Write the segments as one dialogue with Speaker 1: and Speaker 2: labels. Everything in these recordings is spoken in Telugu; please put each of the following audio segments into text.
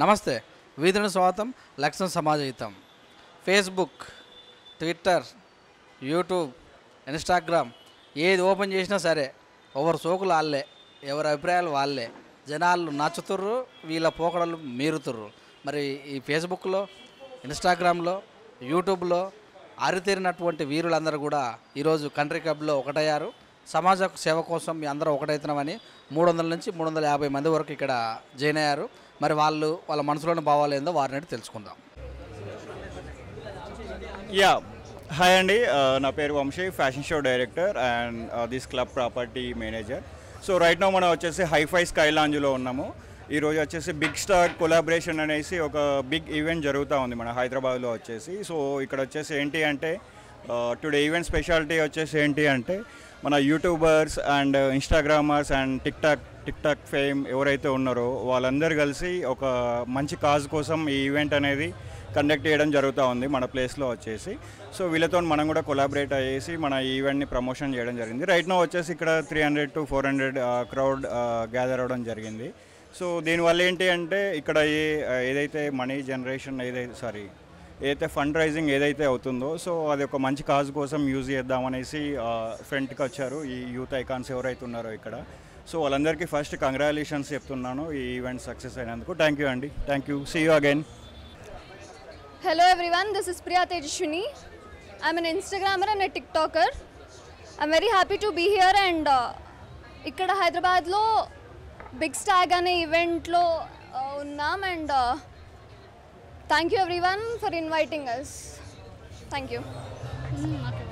Speaker 1: నమస్తే. వీధుని స్వాగతం, లక్ష్యం సమాజహితం. ఫేస్బుక్, ట్విట్టర్, యూట్యూబ్, ఇన్స్టాగ్రామ్ ఏది ఓపెన్ చేసినా సరే ఎవరి సోకులు వాళ్ళే, ఎవరి అభిప్రాయాలు వాళ్ళే. జనాలు నచ్చుతుర్రు, వీళ్ళ పోకడలు మీరుతుర్రు. మరి ఈ ఫేస్బుక్లో, ఇన్స్టాగ్రామ్లో, యూట్యూబ్లో ఆరితేరినటువంటి వీరులందరూ కూడా ఈరోజు కంట్రీ క్లబ్లో ఒకటయ్యారు. సమాజ సేవ కోసం మీ అందరూ ఒకటవుతున్నామని 300 నుంచి 350 మంది వరకు ఇక్కడ జాయిన్ అయ్యారు. మరి వాళ్ళ మనసులోని భావాలు ఏందో వారిని తెలుసుకుందాం.
Speaker 2: హాయ్ అండి, నా పేరు Vamshi, fashion show director and this club property manager. So right now మనం వచ్చేసి హైఫై స్కై లాంజ్లో ఉన్నాము. ఈరోజు వచ్చేసి బిగ్ స్టార్ కొలాబరేషన్ అనేసి ఒక బిగ్ ఈవెంట్ జరుగుతూ ఉంది మన హైదరాబాద్లో వచ్చేసి. సో ఇక్కడ వచ్చేసి ఏంటి అంటే టుడే ఈవెంట్ స్పెషాలిటీ వచ్చేసి ఏంటి అంటే మన YouTubers and Instagrammers and TikTok fame ఎవరైతే ఉన్నారో వాళ్ళందరూ కలిసి ఒక మంచి కాజ్ కోసం ఈ ఈవెంట్ అనేది కండక్ట్ చేయడం జరుగుతూ ఉంది మన ప్లేస్లో వచ్చేసి. సో వీళ్ళతో మనం కూడా కొలాబరేట్ అయ్యేసి మన ఈవెంట్ని ప్రమోషన్ చేయడం జరిగింది. రైట్ నో వచ్చేసి ఇక్కడ 300 to 400 క్రౌడ్ గ్యాదర్ అవ్వడం జరిగింది. సో దీనివల్ల ఏంటి అంటే ఇక్కడ ఏదైతే మనీ జనరేషన్ ఏదైతే ఫండ్ రైజింగ్ ఏదైతే అవుతుందో సో అది ఒక మంచి కాజ్ కోసం యూజ్ చేద్దామనేసి ఫ్రంట్కి వచ్చారు ఈ యూత్ ఐకాన్స్ ఎవరైతే ఉన్నారో ఇక్కడ. సో వాళ్ళందరికీ ఫస్ట్ కంగ్రాచులేషన్స్ చెప్తున్నాను ఈ ఈవెంట్ సక్సెస్ అయినందుకు. థ్యాంక్ యూ అండి, thank you, see you again.
Speaker 3: Hello everyone, this is Priya Tejashwini. I'm an Instagrammer and a TikToker. I'm very happy to be here and ikkada Hyderabad lo Big Stag ane event lo unnam and thank you everyone for inviting us. Thank you.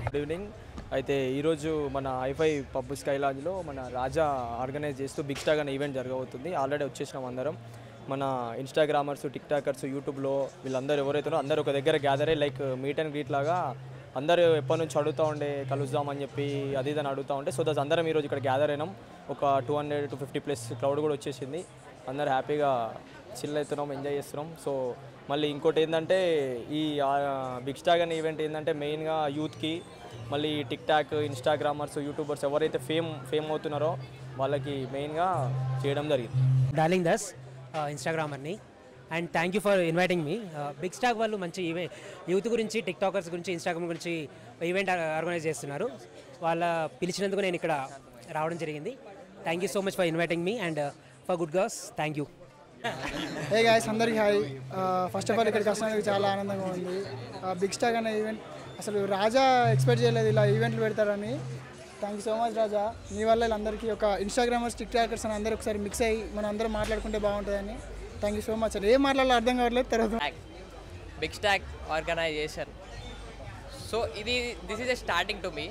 Speaker 4: Good evening. అయితే ఈరోజు మన హైఫై పబ్ స్కై లాంజ్లో మన రాజా ఆర్గనైజ్ చేస్తూ బిగ్ స్టాగ్ అనే ఈవెంట్ జరగబోతుంది. ఆల్రెడీ వచ్చేసినాం అందరం. మన ఇన్స్టాగ్రామర్స్, టిక్టాకర్స్, యూట్యూబ్లో వీళ్ళందరూ ఎవరైతున్నారో అందరూ ఒక దగ్గర గ్యాదర్ అయ్యి లైక్ మీట్ అండ్ గ్రీట్ లాగా అందరూ ఎప్పటి నుంచి అడుగుతూ ఉండే కలుద్దామని చెప్పి అది ఇదని అడుగుతూ ఉంటే సో దట్ అందరం ఈరోజు ఇక్కడ గ్యాదర్ అయినాం. ఒక 200 to 50+ క్రౌడ్ కూడా వచ్చేసింది. అందరూ హ్యాపీగా చిల్ అవుతున్నాం, ఎంజాయ్ చేస్తున్నాం. సో మళ్ళీ ఇంకోటి ఏంటంటే ఈ బిగ్ స్టాగ్ అనే ఈవెంట్ ఏంటంటే మెయిన్గా యూత్కి, మళ్ళీ టిక్టాక్, ఇన్స్టాగ్రామర్స్, యూట్యూబర్స్ ఎవరైతే ఫేమ్ అవుతున్నారో వాళ్ళకి మెయిన్గా చేయడం జరిగింది.
Speaker 5: డార్లింగ్ దాస్ ఇన్స్టాగ్రామర్ని and thank you for inviting me. Big stag వాళ్ళు మంచి యూత్ గురించి, టిక్టాకర్స్ గురించి, ఇన్స్టాగ్రామ్ గురించి ఈవెంట్ ఆర్గనైజ్ చేస్తున్నారు. వాళ్ళ పిలిచినందుకు నేను ఇక్కడ రావడం జరిగింది. Thank you so much for inviting me and for good girls. Thank you.
Speaker 6: Hey guys, అందరికీ హాయ్. ఫస్ట్ ఆఫ్ ఆల్ ఇక్కడికి వస్తున్నందుకు చాలా ఆనందంగా ఉంది. బిగ్ స్టాగ్ అనే ఈవెంట్ అసలు రాజా ఎక్స్పెక్ట్ చేయలేదు ఇలా ఈవెంట్లు పెడతారని. థ్యాంక్ యూ సో మచ్ రాజా. మీ వల్ల వీళ్ళందరికీ ఒక ఇన్స్టాగ్రామర్స్, టిక్టాకర్స్ అని అందరూ ఒకసారి మిక్స్ అయ్యి మనం అందరం మాట్లాడుకుంటే బాగుంటుందని. Thank you so much. అసలు ఏం మాట్లాడాలో అర్థం కావట్లేదు. తర్వాత
Speaker 7: big stag organisation. So this is a starting to me,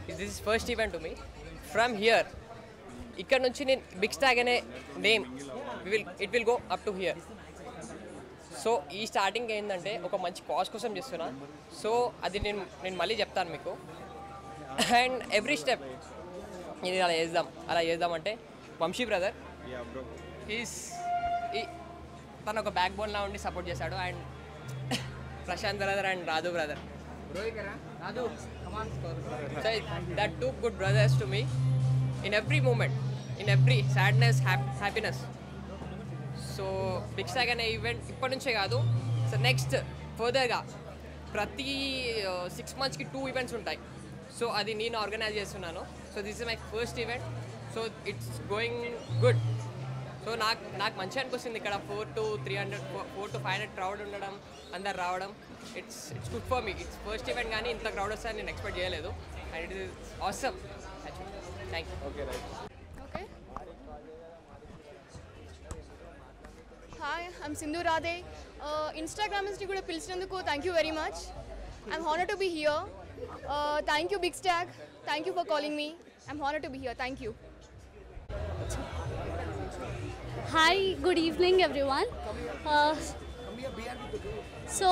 Speaker 7: this is first event to me. From here ఇక్కడ నుంచి నేను బిగ్ స్టాగ్ అనే name it will go up to here. So ఈ స్టార్టింగ్ ఏంటంటే ఒక మంచి కాజ్ కోసం చేస్తున్నా. సో అది నేను మళ్ళీ చెప్తాను మీకు. అండ్ ఎవ్రీ స్టెప్ ఇది అలా చేద్దామంటే వంశీ బ్రదర్ తను ఒక బ్యాక్ బోన్లా ఉండి సపోర్ట్ చేశాడు. And Prashanth brother and Radhu brother, that two good brothers to me in every moment, in every sadness, happiness. So big stag అనే ఈవెంట్ ఇప్పటి నుంచే కాదు, సో నెక్స్ట్ ఫర్దర్గా ప్రతి 6 monthsకి 2 ఈవెంట్స్ ఉంటాయి. సో అది నేను ఆర్గనైజ్ చేస్తున్నాను. So this is my first event. So it's going good. So నాకు మంచిగా అనిపిస్తుంది ఇక్కడ 400 to 500 క్రౌడ్ ఉండడం, అందరు రావడం. It's good for me. It's first event కానీ ఇంత క్రౌడ్ వస్తే నేను ఎక్స్పెక్ట్ చేయలేదు. And it is awesome actually. Thank you. Okay right.
Speaker 3: Okay. Hi, I'm Sindhu Radhe. Instagrammers కూడా పిలిచినందుకు thank you very much. I'm honored to be here. Thank you Big Stag. Thank you for calling me. I'm honored to be here. Thank you.
Speaker 8: Hi, good evening everyone. So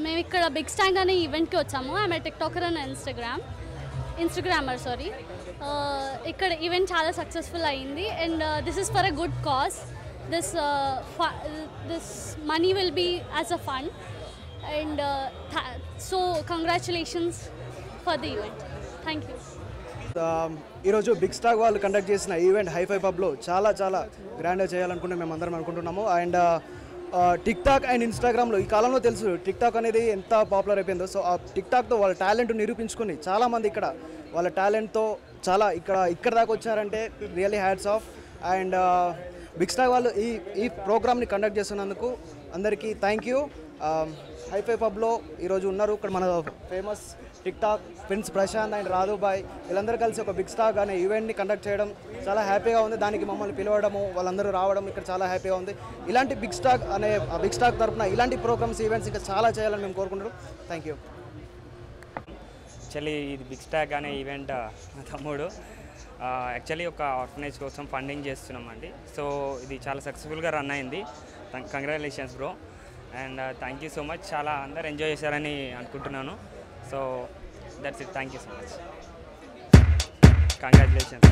Speaker 8: మేము ఇక్కడ బిగ్ స్టాగ్ అనే ఈవెంట్కి వచ్చాము. I'm a TikToker and Instagrammer. ఇక్కడ ఈవెంట్ చాలా సక్సెస్ఫుల్ అయింది and this is for a good cause. This money will be as a fund and so congratulations for the event. Thank you.
Speaker 9: ఈరోజు బిగ్ స్టాగ్ వాళ్ళు కండక్ట్ చేసిన ఈవెంట్ హైఫై పబ్లో చాలా గ్రాండ్గా చేయాలనుకుంటే మేము అందరం అనుకుంటున్నాము. అండ్ టిక్ టాక్ అండ్ ఇన్స్టాగ్రామ్లో ఈ కాలంలో తెలుసు టిక్ టాక్ అనేది ఎంత పాపులర్ అయిపోయిందో. సో ఆ టిక్ టాక్తో వాళ్ళ టాలెంట్ నిరూపించుకొని చాలామంది ఇక్కడ వాళ్ళ టాలెంట్తో చాలా ఇక్కడ దాకా వచ్చారంటే really hats off. And big star వాళ్ళు ఈ ప్రోగ్రామ్ని కండక్ట్ చేస్తున్నందుకు అందరికీ థ్యాంక్ యూ. హైఫై పబ్లో ఈరోజు ఉన్నారు ఇక్కడ మన famous TikTok prince Prashanth and రాధుబాయ్ వీళ్ళందరూ కలిసి ఒక బిగ్ స్టార్ అనే ఈవెంట్ని కండక్ట్ చేయడం చాలా హ్యాపీగా ఉంది. దానికి మమ్మల్ని పిలవడము వాళ్ళందరూ రావడం ఇక్కడ చాలా హ్యాపీగా ఉంది. ఇలాంటి బిగ్ స్టార్ తరఫున ఇలాంటి ప్రోగ్రామ్స్ ఈవెంట్స్ ఇంకా చాలా చేయాలని మేము కోరుకుంటున్నాం. Thank you.
Speaker 10: యాక్చువల్లీ ఇది బిగ్ స్టార్ అనే ఈవెంట్ మా తమ్ముడు యాక్చువల్లీ ఒక ఆర్గనైజ్ కోసం ఫండింగ్ చేస్తున్నామండి. సో ఇది చాలా సక్సెస్ఫుల్గా రన్ అయింది. Congratulations bro and thank you so much. చాలా అందరు ఎంజాయ్ చేశారని అనుకుంటున్నాను. So that's it. Thank you so much. Congratulations.